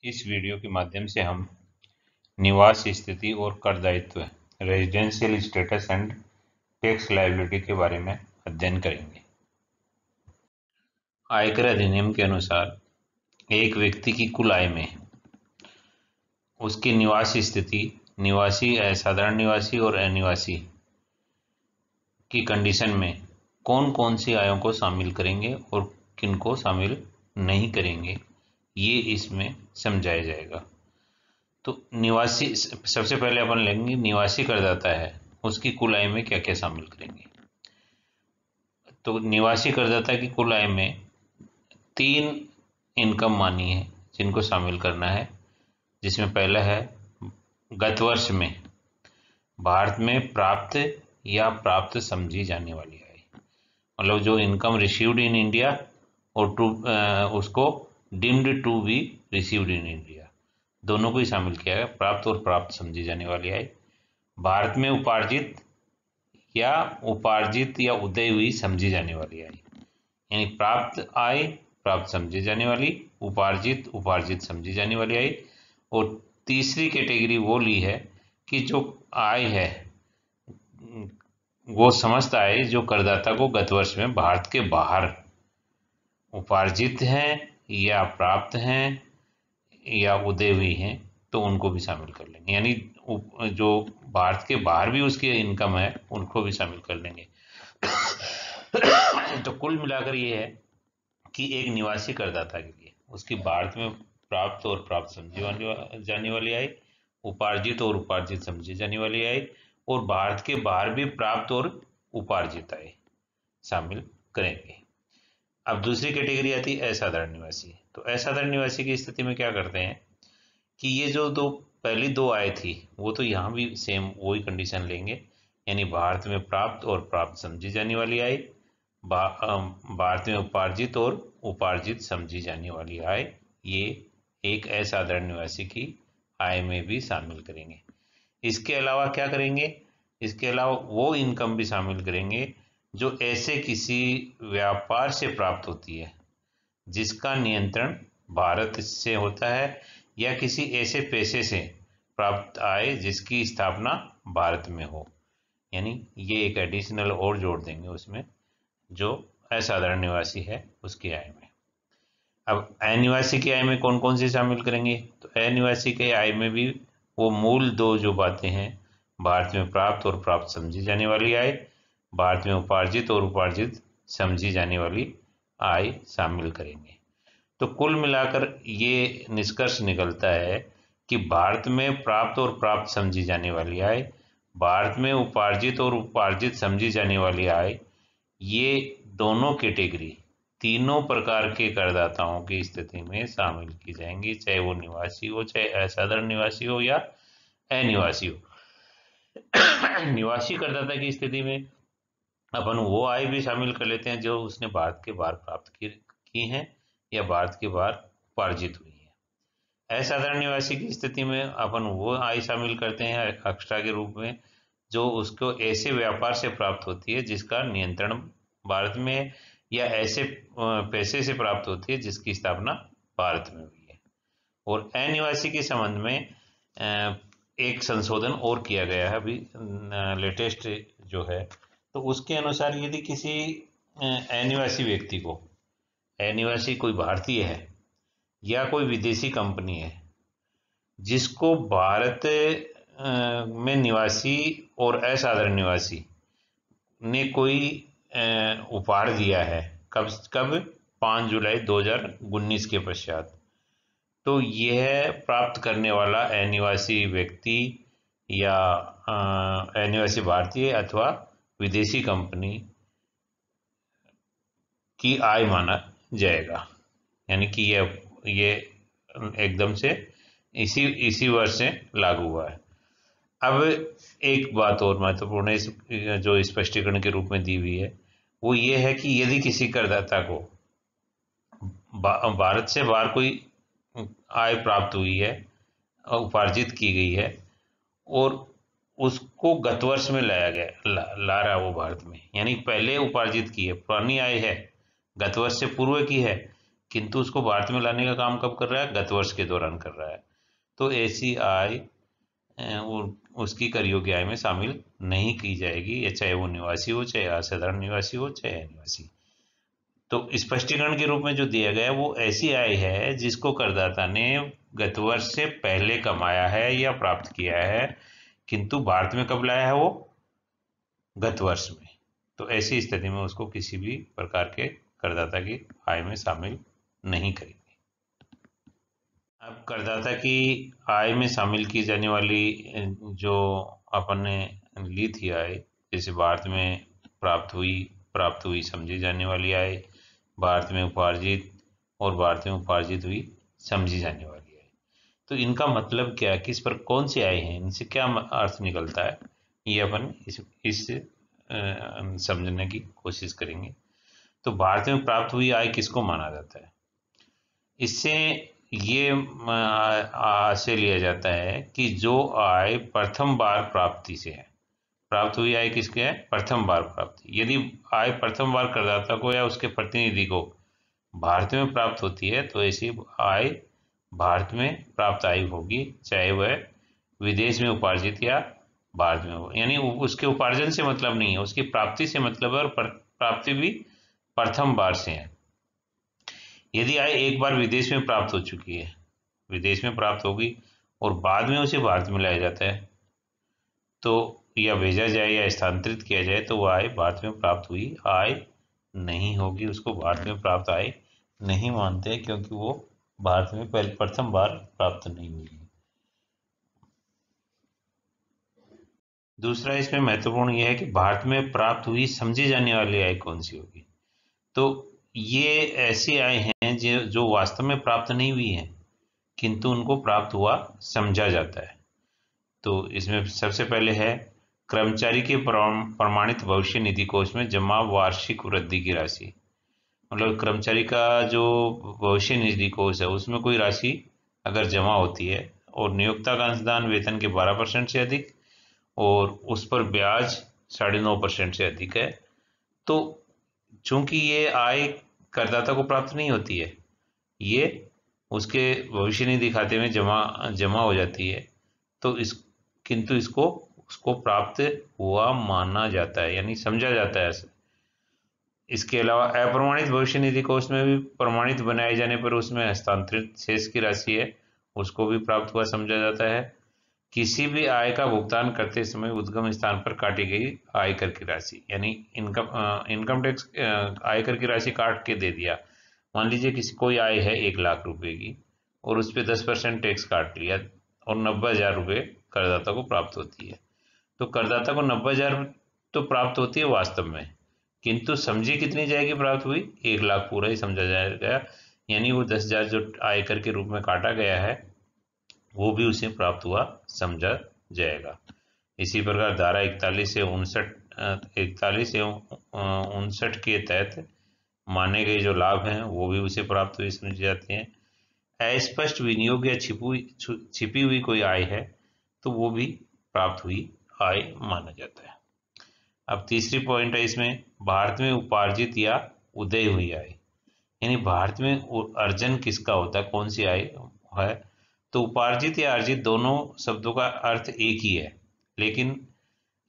इस वीडियो के माध्यम से हम निवास स्थिति और कर दायित्व residential status and tax liability के बारे में अध्ययन करेंगे। आयकर अधिनियम के अनुसार एक व्यक्ति की कुल आय में उसकी निवास स्थिति, निवासी, असाधारण निवासी और अनिवासी की कंडीशन में कौन कौन सी आयों को शामिल करेंगे और किन को शामिल नहीं करेंगे, ये इसमें समझाया जाएगा। तो निवासी, सबसे पहले अपन लेंगे निवासी करदाता है, उसकी कुल आय में क्या क्या शामिल करेंगे। तो निवासी करदाता की कुल आय में 3 इनकम मानी है जिनको शामिल करना है, जिसमें पहला है गत वर्ष में भारत में प्राप्त या प्राप्त समझी जाने वाली आय, मतलब जो इनकम रिसीव्ड इन इंडिया और उसको deemed to be received in India, दोनों को ही शामिल किया है। प्राप्त और प्राप्त समझी जाने वाली आय, भारत में उपार्जित या उदय हुई समझी जाने वाली आय, यानी प्राप्त आय प्राप्त समझी जाने वाली, उपार्जित समझी जाने वाली आय। और तीसरी कैटेगरी वो ली है कि जो आय है वो समस्त आय जो करदाता को गत वर्ष में भारत के बाहर उपार्जित हैं या प्राप्त हैं या उदय हुई हैं, तो उनको भी शामिल कर लेंगे, यानी जो भारत के बाहर भी उसकी इनकम है उनको भी शामिल कर लेंगे। तो कुल मिलाकर ये है कि एक निवासी करदाता के लिए उसकी भारत में प्राप्त और प्राप्त समझी जाने वाली आय, उपार्जित और उपार्जित समझी जाने वाली आय, और भारत के बाहर भी प्राप्त और उपार्जित आय शामिल करेंगे। अब दूसरी कैटेगरी आती है असाधारण निवासी। तो असाधारण निवासी की स्थिति में क्या करते हैं कि ये जो पहली 2 आय थी वो तो यहाँ भी सेम वही कंडीशन लेंगे, यानी भारत में प्राप्त और प्राप्त समझी जाने वाली आय, भारत में उपार्जित और उपार्जित समझी जाने वाली आय, ये एक असाधारण निवासी की आय में भी शामिल करेंगे। इसके अलावा क्या करेंगे, इसके अलावा वो इनकम भी शामिल करेंगे जो ऐसे किसी व्यापार से प्राप्त होती है जिसका नियंत्रण भारत से होता है, या किसी ऐसे पैसे से प्राप्त आय जिसकी स्थापना भारत में हो, यानी ये एक एडिशनल और जोड़ देंगे उसमें जो असाधारण निवासी है उसकी आय में। अब अनिवासी की आय में कौन कौन सी शामिल करेंगे, तो अनिवासी के आय में भी वो मूल 2 जो बातें हैं, भारत में प्राप्त और प्राप्त समझी जाने वाली आय, भारत में उपार्जित और उपार्जित समझी जाने वाली आय शामिल करेंगे। तो कुल मिलाकर ये निष्कर्ष निकलता है कि भारत में प्राप्त और प्राप्त समझी जाने वाली आय, भारत में उपार्जित और उपार्जित समझी जाने वाली आय, ये दोनों कैटेगरी तीनों प्रकार के करदाताओं की स्थिति में शामिल की जाएंगी, चाहे वो निवासी हो, चाहे असाधारण निवासी हो या अनिवासी हो। निवासी करदाता की स्थिति में अपन वो आय भी शामिल कर लेते हैं जो उसने भारत के बाहर प्राप्त की हैं या भारत के बाहर उपार्जित हुई है। असाधारण निवासी की स्थिति में अपन वो आय शामिल करते हैं एक्स्ट्रा के रूप में जो उसको ऐसे व्यापार से प्राप्त होती है जिसका नियंत्रण भारत में, या ऐसे पैसे से प्राप्त होती है जिसकी स्थापना भारत में हुई है। और अनिवासी के संबंध में एक संशोधन और किया गया है अभी लेटेस्ट जो है, तो उसके अनुसार यदि किसी अनिवासी व्यक्ति को, अनिवासी कोई भारतीय है या कोई विदेशी कंपनी है जिसको भारत में निवासी और असाधारण निवासी ने कोई उपहार दिया है, कब 5 जुलाई 2019 के पश्चात, तो यह प्राप्त करने वाला अनिवासी व्यक्ति या अनिवासी भारतीय अथवा विदेशी कंपनी की आय माना जाएगा, यानी कि ये एकदम से इसी वर्ष से लागू हुआ है। अब एक बात और महत्वपूर्ण है जो स्पष्टीकरण के रूप में दी हुई है, वो ये है कि यदि किसी करदाता को भारत से बाहर कोई आय प्राप्त हुई है, उपार्जित की गई है, और उसको गत वर्ष में लाया गया ला रहा है वो भारत में, यानी पहले उपार्जित की है, पुरानी आय है, गत वर्ष से पूर्व की है, किंतु उसको भारत में लाने का काम कब कर रहा है, गत वर्ष के दौरान कर रहा है। तो ऐसी आय उसकी कर योग्य आय में शामिल नहीं की जाएगी, या चाहे वो निवासी हो, चाहे असाधारण निवासी हो, चाहे अनिवासी। तो स्पष्टीकरण के रूप में जो दिया गया वो ऐसी आय है जिसको करदाता ने गत वर्ष से पहले कमाया है या प्राप्त किया है, किंतु भारत में कब लाया है, वो गत वर्ष में। तो ऐसी स्थिति में उसको किसी भी प्रकार के करदाता की आय में शामिल नहीं करेंगे। अब करदाता की आय में शामिल की जाने वाली जो अपन ने ली थी आय, जैसे भारत में प्राप्त हुई समझी जाने वाली आय, भारत में उपार्जित और भारत में उपार्जित हुई समझी जाने वाली आय। तो इनका मतलब क्या है, किस पर कौन सी आय है, इनसे क्या अर्थ निकलता है, ये अपन इस समझने की कोशिश करेंगे। तो भारत में प्राप्त हुई आय किसको माना जाता है, इससे ये से लिया जाता है कि जो आय प्रथम बार प्राप्ति से है, प्राप्त हुई आय किसके है, प्रथम बार प्राप्ति। यदि आय प्रथम बार करदाता को या उसके प्रतिनिधि को भारत में प्राप्त होती है तो ऐसी आय भारत में प्राप्त आय होगी, चाहे वह विदेश में उपार्जित या भारत में हो। यानी उसके उपार्जन से मतलब नहीं है, उसकी प्राप्ति से मतलब है, और प्राप्ति भी प्रथम बार से है। यदि आय एक बार विदेश में प्राप्त हो चुकी है, विदेश में प्राप्त होगी और बाद में उसे भारत में लाया जाता है, तो या भेजा जाए या स्थानांतरित किया जाए, तो वह आय भारत में प्राप्त हुई आय नहीं होगी, उसको भारत में प्राप्त आय नहीं मानते, क्योंकि वो भारत में पहले प्रथम बार प्राप्त नहीं हुई है। दूसरा इसमें महत्वपूर्ण यह है कि भारत में प्राप्त हुई समझी जाने वाली आय कौन सी होगी। तो ये ऐसी आय हैं जो वास्तव में प्राप्त नहीं हुई है, किंतु उनको प्राप्त हुआ समझा जाता है। तो इसमें सबसे पहले है कर्मचारी के प्रमाणित भविष्य निधि कोष में जमा वार्षिक वृद्धि की राशि। मतलब कर्मचारी का जो भविष्य निधि कोष है उसमें कोई राशि अगर जमा होती है और नियोक्ता का अंशदान वेतन के 12% से अधिक और उस पर ब्याज 9.5% से अधिक है, तो चूंकि ये आय करदाता को प्राप्त नहीं होती है, ये उसके भविष्य निधि खाते में जमा हो जाती है, तो किंतु इसको उसको प्राप्त हुआ माना जाता है, यानी समझा जाता है ऐसे। इसके अलावा अप्रमाणित भविष्य निधि कोष में भी प्रमाणित बनाए जाने पर उसमें हस्तांतरित शेष की राशि है, उसको भी प्राप्त हुआ समझा जाता है। किसी भी आय का भुगतान करते समय उद्गम स्थान पर काटी गई आयकर की राशि, यानी इनकम टैक्स आयकर की राशि काट के दे दिया। मान लीजिए किसी कोई आय है 1 लाख रुपए की और उस पर 10% टैक्स काट लिया और 90,000 रुपये करदाता को प्राप्त होती है। तो करदाता को 90,000 तो प्राप्त होती है वास्तव में, किंतु समझी कितनी जाएगी प्राप्त हुई, 1 लाख पूरा ही समझा जाएगा, यानी वो 10,000 जो आयकर के रूप में काटा गया है वो भी उसे प्राप्त हुआ समझा जाएगा। इसी प्रकार धारा 41 से 59 के तहत माने गए जो लाभ हैं वो भी उसे प्राप्त हुए समझे जाते हैं। अस्पष्ट विनियोग या छिपी हुई कोई आय है तो वो भी प्राप्त हुई आय माना जाता है। अब तीसरी पॉइंट है इसमें, भारत में उपार्जित या उदय हुई आय, यानी भारत में अर्जन किसका होता है, कौन सी आय है। तो उपार्जित या अर्जित दोनों शब्दों का अर्थ एक ही है, लेकिन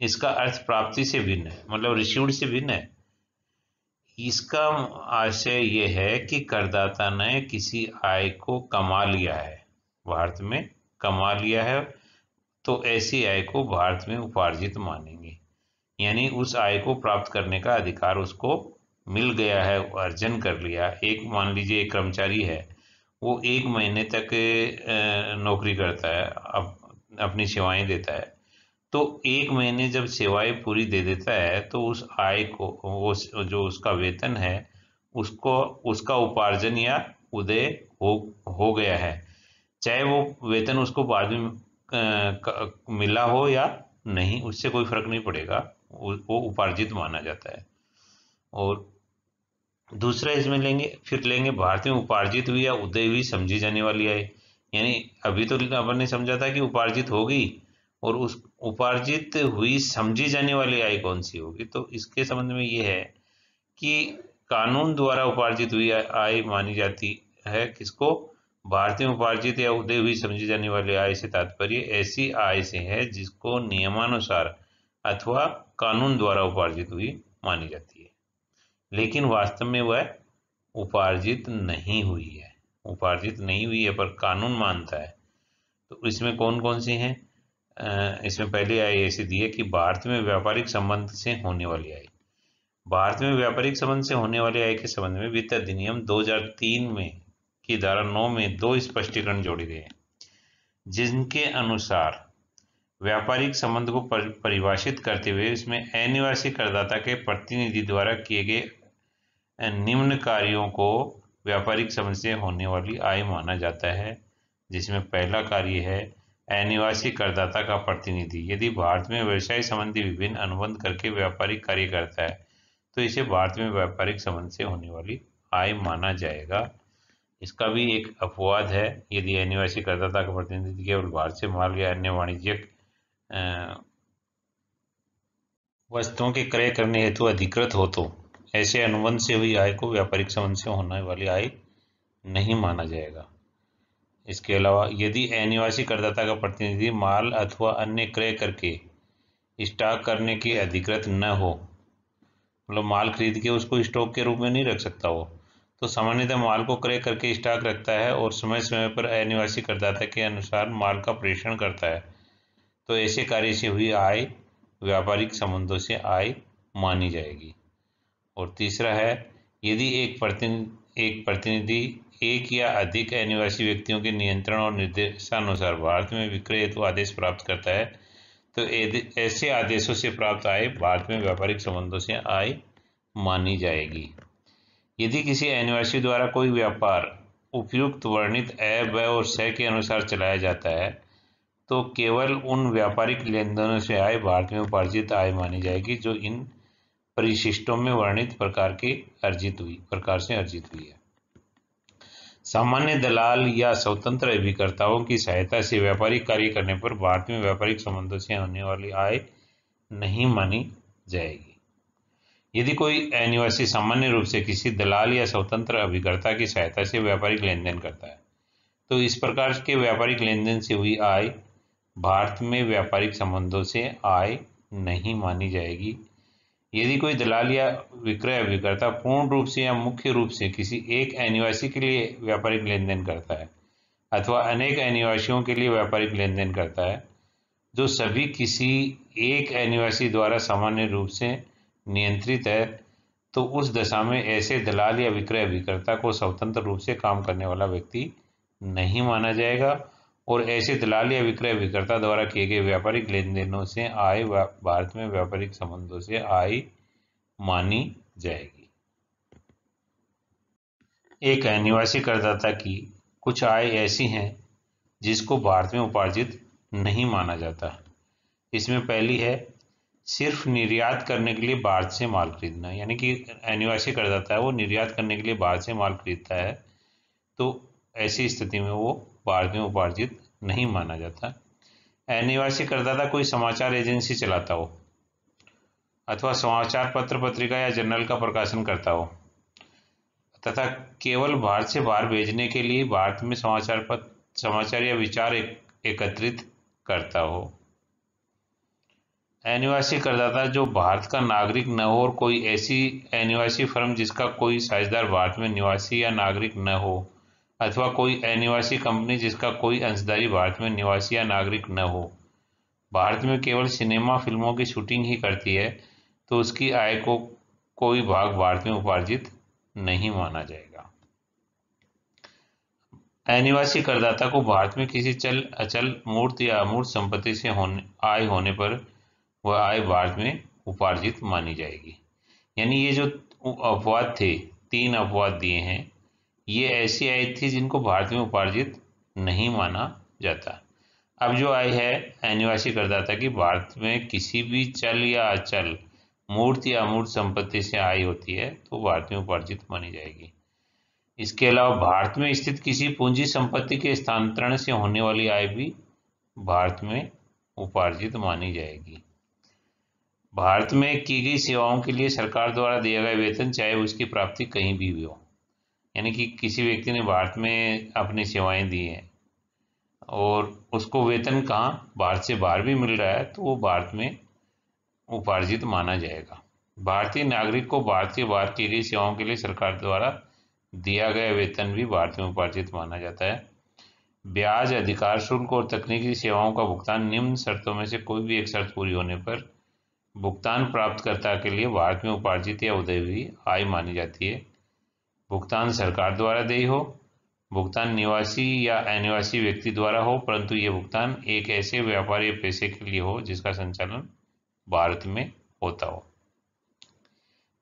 इसका अर्थ प्राप्ति से भिन्न है, मतलब रिसीव्ड से भिन्न है। इसका आशय यह है कि करदाता ने किसी आय को कमा लिया है, भारत में कमा लिया है, तो ऐसी आय को भारत में उपार्जित मानेंगे, यानी उस आय को प्राप्त करने का अधिकार उसको मिल गया है, अर्जन कर लिया। एक मान लीजिए एक कर्मचारी है, वो 1 महीने तक नौकरी करता है, अपनी सेवाएं देता है, तो 1 महीने जब सेवाएं पूरी दे देता है तो उस आय को, वो जो उसका वेतन है उसको, उसका उपार्जन या उदय हो गया है, चाहे वो वेतन उसको बाद में मिला हो या नहीं, उससे कोई फर्क नहीं पड़ेगा, वो उपार्जित माना जाता है। और दूसरा इसमें लेंगे भारत में उपार्जित हुई या उदय हुई समझी जाने वाली आय, यानी अभी तो अपन ने समझा था कि उपार्जित होगी, और उस उपार्जित हुई समझी जाने वाली आय कौन सी होगी। तो इसके संबंध में ये है कि कानून द्वारा उपार्जित हुई आय मानी जाती है किसको? भारत में उपार्जित या उदय हुई समझी जाने वाली आय से तात्पर्य ऐसी आय से है जिसको नियमानुसार अथवा कानून द्वारा उपार्जित हुई मानी जाती है, लेकिन वास्तव में वह उपार्जित नहीं हुई है। उपार्जित नहीं हुई है पर कानून मानता है। तो इसमें कौन कौन सी हैं? इसमें पहली आय ऐसी दी है कि भारत में व्यापारिक संबंध से होने वाली आय। भारत में व्यापारिक संबंध से होने वाली आय के संबंध में वित्त अधिनियम 2003 में की धारा 9 में 2 स्पष्टीकरण जोड़े गए हैं, जिनके अनुसार व्यापारिक संबंध को परिभाषित करते हुए इसमें अनिवासी करदाता के प्रतिनिधि द्वारा किए गए निम्न कार्यों को व्यापारिक संबंध से होने वाली आय माना जाता है, जिसमें पहला कार्य है अनिवासी करदाता का प्रतिनिधि यदि भारत में व्यवसाय संबंधी विभिन्न अनुबंध करके व्यापारिक कार्य करता है तो इसे भारत में व्यापारिक संबंध से होने वाली आय माना जाएगा। इसका भी एक अपवाद है, यदि अनिवासी करदाता का प्रतिनिधि केवल भारत से माल या अन्य वाणिज्यिक वस्तुओं के क्रय करने हेतु अधिकृत हो तो ऐसे अनुबंध से हुई आय को व्यापारिक संबंध से होने वाली आय नहीं माना जाएगा। इसके अलावा यदि अनिवासी करदाता का प्रतिनिधि माल अथवा अन्य क्रय करके स्टॉक करने के अधिकृत न हो, मतलब माल खरीद के उसको स्टॉक के रूप में नहीं रख सकता हो, तो सामान्यतः माल को क्रय करके स्टॉक रखता है और समय समय पर अनिवासी करदाता के अनुसार माल का प्रेषण करता है, तो ऐसे कार्य से हुई आय व्यापारिक संबंधों से आय मानी जाएगी। और तीसरा है यदि एक प्रतिनिधि एक या अधिक अनिवासी व्यक्तियों के नियंत्रण और निर्देशानुसार भारत में विक्रय हेतु आदेश प्राप्त करता है तो ऐसे आदेशों से प्राप्त आय भारत में व्यापारिक संबंधों से आय मानी जाएगी। यदि किसी अनिवासी द्वारा कोई व्यापार उपयुक्त वर्णित अ, ब और स के अनुसार चलाया जाता है तो केवल उन व्यापारिक लेन देनों से आय भारत में उपार्जित आय मानी जाएगी जो इन परिशिष्टों में वर्णित प्रकार से अर्जित हुई है। सामान्य दलाल या स्वतंत्र अभिकर्ताओं की सहायता से व्यापारिक कार्य करने पर भारत में व्यापारिक संबंधों से होने वाली आय नहीं मानी जाएगी। यदि कोई अनिवासी सामान्य रूप से किसी दलाल या स्वतंत्र अभिकर्ता की सहायता से व्यापारिक लेन देन करता है तो इस प्रकार के व्यापारिक लेन देन से हुई आय भारत में व्यापारिक संबंधों से आय नहीं मानी जाएगी। यदि कोई दलाल या विक्रय अभिकर्ता पूर्ण रूप से या मुख्य रूप से किसी एक अनिवासी के लिए व्यापारिक लेन देन करता है अथवा अनेक अनिवासियों के लिए व्यापारिक लेन देन करता है जो सभी किसी एक अनिवासी द्वारा सामान्य रूप से नियंत्रित है, तो उस दशा में ऐसे दलाल या विक्रय अभिकर्ता को स्वतंत्र रूप से काम करने वाला व्यक्ति नहीं माना जाएगा और ऐसे दलाल या विक्रय अभिकर्ता द्वारा किए गए व्यापारिक लेन देनों से आय भारत में व्यापारिक संबंधों से आय मानी जाएगी। एक अनिवासी करदाता की कुछ आय ऐसी हैं जिसको भारत में उपार्जित नहीं माना जाता। इसमें पहली है सिर्फ निर्यात करने के लिए भारत से माल खरीदना, यानी कि अनिवासी करदाता है वो निर्यात करने के लिए भारत से माल खरीदता है तो ऐसी स्थिति में वो भारत में उपार्जित नहीं माना जाता। अनिवासी करदाता कोई समाचार एजेंसी चलाता हो अथवा समाचार पत्र पत्रिका या जर्नल का प्रकाशन करता हो तथा केवल भारत से बाहर भेजने के लिए भारत में समाचार या विचार एकत्रित करता हो। अनिवासी करदाता जो भारत का नागरिक न हो और कोई ऐसी अनिवासी फर्म जिसका कोई साझेदार भारत में निवासी या नागरिक न हो अथवा कोई अनिवासी कंपनी जिसका कोई अंशधारी भारत में निवासी या नागरिक न हो, भारत में केवल सिनेमा फिल्मों की शूटिंग ही करती है तो उसकी आय को कोई भाग भारत में उपार्जित नहीं माना जाएगा। अनिवासी करदाता को भारत में किसी चल अचल मूर्त या अमूर्त संपत्ति से आय होने पर वह आय भारत में उपार्जित मानी जाएगी। यानी ये जो अपवाद थे, 3 अपवाद दिए हैं, ये ऐसी आय थी जिनको भारत में उपार्जित नहीं माना जाता। अब जो आय है अनिवासी करदाता की भारत में किसी भी चल या अचल मूर्त या अमूर्त संपत्ति से आय होती है तो भारत में उपार्जित मानी जाएगी। इसके अलावा भारत में स्थित किसी पूंजी संपत्ति के स्थानांतरण से होने वाली आय भी भारत में उपार्जित मानी जाएगी। भारत में की गई सेवाओं के लिए सरकार द्वारा दिया गया वेतन चाहे उसकी प्राप्ति कहीं भी हो, यानी कि किसी व्यक्ति ने भारत में अपनी सेवाएं दी हैं और उसको वेतन कहाँ भारत से बाहर भी मिल रहा है तो वो भारत में उपार्जित माना जाएगा। भारतीय नागरिक को भारत के बाहर की गई सेवाओं के लिए सरकार द्वारा दिया गया वेतन भी भारत में उपार्जित माना जाता है। ब्याज, अधिकार शुल्क और तकनीकी सेवाओं का भुगतान निम्न शर्तों में से कोई भी एक शर्त पूरी होने पर भुगतान प्राप्तकर्ता के लिए भारत में उपार्जित या उदय हुई आय मानी जाती है। भुगतान सरकार द्वारा देय हो, भुगतान निवासी या अनिवासी व्यक्ति द्वारा हो, परंतु यह भुगतान एक ऐसे व्यापार या पैसे के लिए हो जिसका संचालन भारत में होता हो।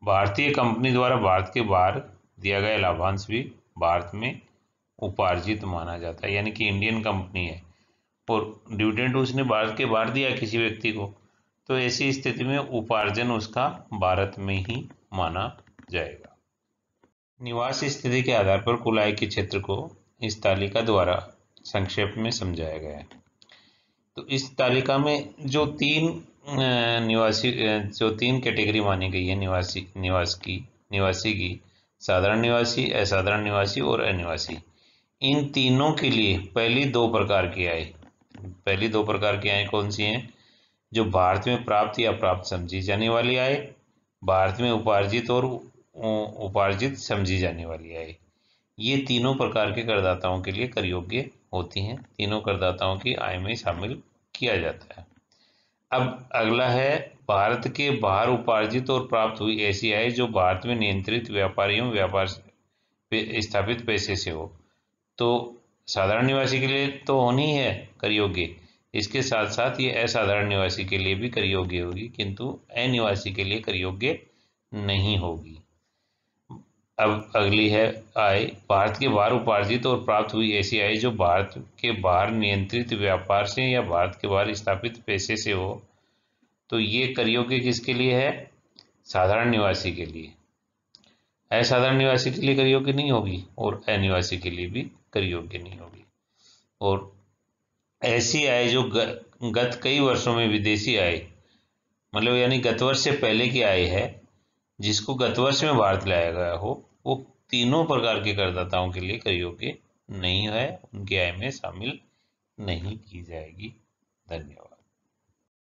भारतीय कंपनी द्वारा भारत के बाहर दिया गया लाभांश भी भारत में उपार्जित माना जाता है, यानी कि इंडियन कंपनी है और डिविडेंड उसने भारत के बाहर दिया किसी व्यक्ति को, तो ऐसी स्थिति में उपार्जन उसका भारत में ही माना जाएगा। निवास स्थिति के आधार पर कुल आय के क्षेत्र को इस तालिका द्वारा संक्षेप में समझाया गया है। तो इस तालिका में जो तीन कैटेगरी मानी गई है निवासी की, साधारण निवासी, असाधारण निवासी और अनिवासी, इन तीनों के लिए पहली दो प्रकार की आय कौन सी हैं? जो भारत में प्राप्त या प्राप्त समझी जाने वाली आय, भारत में उपार्जित और उपार्जित समझी जाने वाली आय, ये तीनों प्रकार के करदाताओं के लिए कर योग्य होती हैं। तीनों करदाताओं की आय में शामिल किया जाता है। अब अगला है भारत के बाहर उपार्जित और प्राप्त हुई ऐसी आय जो भारत में नियंत्रित व्यापारियों व्यापार स्थापित पैसे से हो। तो साधारण निवासी के लिए तो होनी है कर योग्य, इसके साथ साथ ये असाधारण निवासी के लिए भी कर योग्य होगी, किंतु अनिवासी के लिए कर योग्य नहीं होगी। अब अगली है आय भारत के बाहर उपार्जित और प्राप्त हुई ऐसी आय जो भारत के बाहर नियंत्रित व्यापार से या भारत के बाहर स्थापित पैसे से हो। तो ये कर योग्य किसके लिए है? साधारण निवासी के लिए। असाधारण निवासी के लिए कर योग्य नहीं होगी और अनिवासी के लिए भी कर योग्य नहीं होगी। और ऐसी आय जो गत कई वर्षों में विदेशी आय, मतलब यानी गत वर्ष से पहले की आय है जिसको गत वर्ष में भारत लाया गया हो, वो तीनों प्रकार के करदाताओं के लिए कर योग्य नहीं है, उनकी आय में शामिल नहीं की जाएगी। धन्यवाद।